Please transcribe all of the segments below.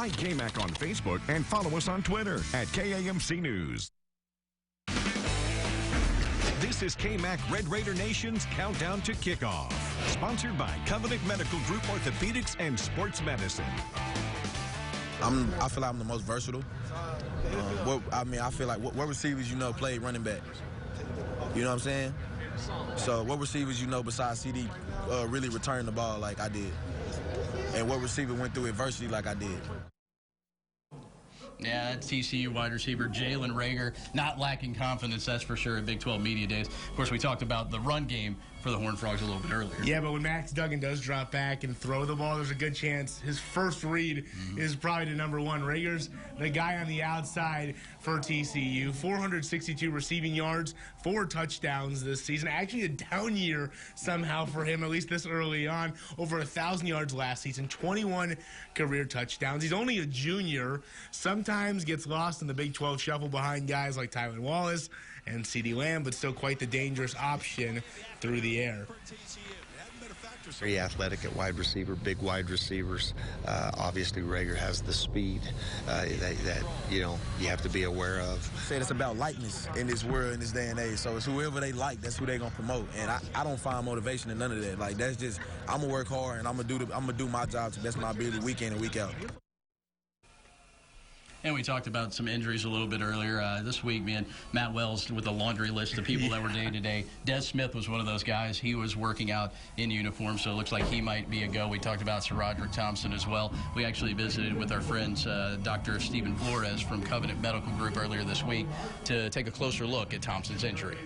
Like KMAC on Facebook and follow us on Twitter at KAMC News. This is KMAC Red Raider Nation's Countdown to Kickoff, sponsored by Covenant Medical Group Orthopedics and Sports Medicine. I feel like I'm the most versatile. I feel like what receivers play running back. You know what I'm saying? So what receivers besides CD really return the ball like I did? And what receiver went through adversity like I did? Yeah, that's TCU wide receiver Jalen Reagor, not lacking confidence, that's for sure, at Big 12 Media Days. Of course, we talked about the run game for the Horned Frogs a little bit earlier. Yeah, but when Max Duggan does drop back and throw the ball, there's a good chance his first read is probably to number one. Reagor's the guy on the outside for TCU. 462 receiving yards, 4 touchdowns this season. Actually a down year somehow for him, at least this early on. Over 1,000 yards last season, 21 career touchdowns. He's only a junior. Sometimes gets lost in the Big 12 shuffle behind guys like Tylan Wallace and CeeDee Lamb, but still quite the dangerous option through the air. Very athletic at wide receiver, big wide receivers. Obviously, Reagor has the speed that you have to be aware of. Said it's about likeness in this world, in this day and age. So it's whoever they like, that's who they're gonna promote. And I don't find motivation in none of that. Like that's just I'm gonna work hard and I'm gonna do my job to the best of my ability, week in and week out. And we talked about some injuries a little bit earlier. This week, Matt Wells with a laundry list of people that were day-to-day. Des Smith was one of those guys. He was working out in uniform, so it looks like he might be a go. We talked about Sir Roderick Thompson as well. We actually visited with our friends, Dr. Stephen Flores from Covenant Medical Group earlier this week to take a closer look at Thompson's injury.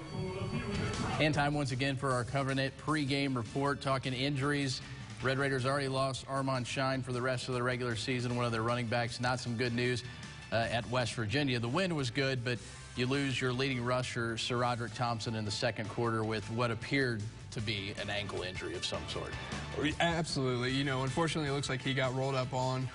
And time once again for our Covenant pregame report, talking injuries. Red Raiders already lost Armand Shine for the rest of the regular season, one of their running backs. Not some good news at West Virginia. The win was good, but you lose your leading rusher, Sir Roderick Thompson, in the second quarter with what appeared to be an ankle injury of some sort. Absolutely. Unfortunately, it looks like he got rolled up on,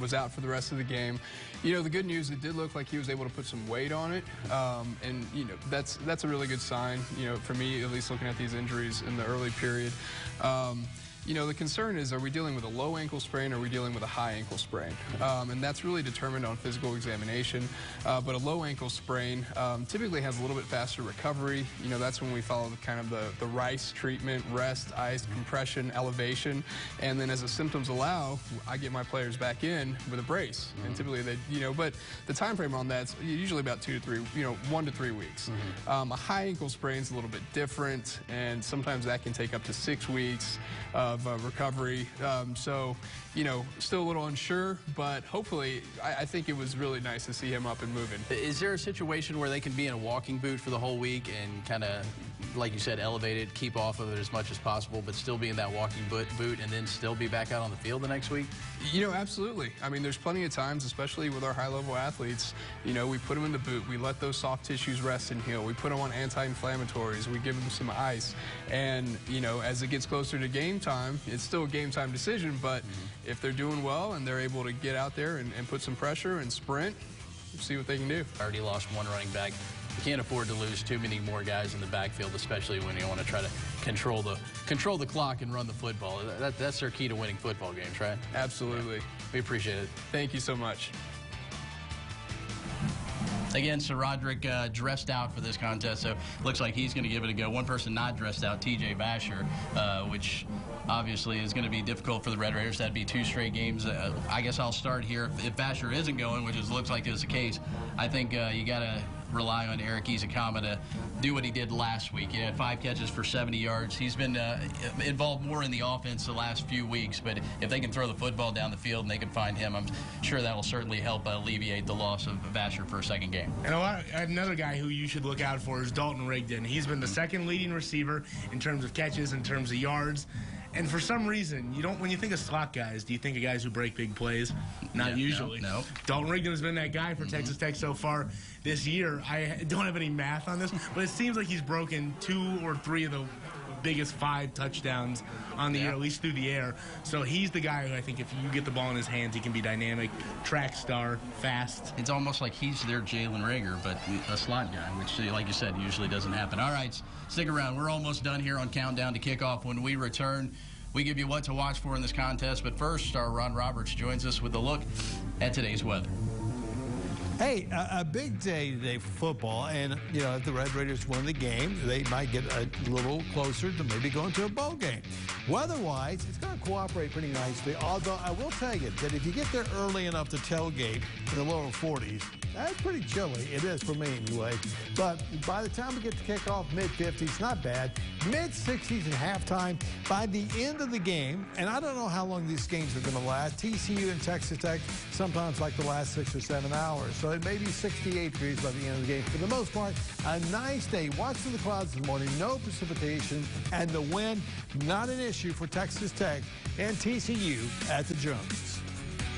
was out for the rest of the game. The good news, it did look like he was able to put some weight on it, and that's a really good sign, for me, at least looking at these injuries in the early period. The concern is, are we dealing with a low ankle sprain or are we dealing with a high ankle sprain? And that's really determined on physical examination. But a low ankle sprain typically has a little bit faster recovery. That's when we follow the RICE treatment: rest, ice, compression, elevation. And then as the symptoms allow, I get my players back in with a brace. And typically but the time frame on that's usually about 1 to 3 weeks. A high ankle sprain is a little bit different, and sometimes that can take up to 6 weeks of recovery. Still a little unsure, but hopefully, I think it was really nice to see him up and moving. Is there a situation where they can be in a walking boot for the whole week and kind of, like you said, elevate it, keep off of it as much as possible, but still be in that walking boot and then still be back out on the field the next week? Absolutely. I mean, there's plenty of times, especially with our high-level athletes, we put them in the boot, we let those soft tissues rest and heal, we put them on anti-inflammatories, we give them some ice, and, as it gets closer to game time, it's still a game time decision, but if they're doing well and they're able to get out there and put some pressure and sprint, see what they can do. Already lost one running back. You can't afford to lose too many more guys in the backfield, especially when you want to try to control the clock and run the football. That's their key to winning football games, right? Absolutely. Yeah. We appreciate it. Thank you so much. Again, Sir Roderick dressed out for this contest, so looks like he's going to give it a go. One person not dressed out, TJ Vasher, which obviously is going to be difficult for the Red Raiders. That'd be 2 straight games. I guess I'll start here. If Vasher isn't going, which looks like is the case, I think you got to rely on Eric Izakama to do what he did last week. He had 5 catches for 70 yards. He's been involved more in the offense the last few weeks, but if they can throw the football down the field and they can find him, I'm sure that will certainly help alleviate the loss of Vasher for a second game. And another guy who you should look out for is Dalton Rigdon. He's been the second leading receiver in terms of catches, in terms of yards. And for some reason, when you think of slot guys, do you think of guys who break big plays? Not usually. No. Dalton Rigdon has been that guy for Texas Tech so far this year. I don't have any math on this, but it seems like he's broken 2 or 3 of the biggest 5 touchdowns on the year, at least through the air. So he's the guy who I think if you get the ball in his hands, he can be dynamic, track star, fast. It's almost like he's their Jalen Reagor, but a slot guy, which, like you said, usually doesn't happen. All right, stick around. We're almost done here on Countdown to Kickoff. When we return, we give you what to watch for in this contest. But first, our Ron Roberts joins us with a look at today's weather. Hey, a big day today for football, and, you know, if the Red Raiders win the game, they might get a little closer to maybe going to a bowl game. Weather-wise, it's going to cooperate pretty nicely, although I will tell you that if you get there early enough to tailgate in the lower 40s, that's pretty chilly. It is for me anyway. But by the time we get to kickoff, mid-50s, not bad. Mid-60s at halftime. By the end of the game, and I don't know how long these games are going to last, TCU and Texas Tech sometimes like the last 6 or 7 hours. So it may be 68 degrees by the end of the game. For the most part, a nice day. Watching the clouds this morning, no precipitation, and the wind, not an issue for Texas Tech and TCU at the Jones.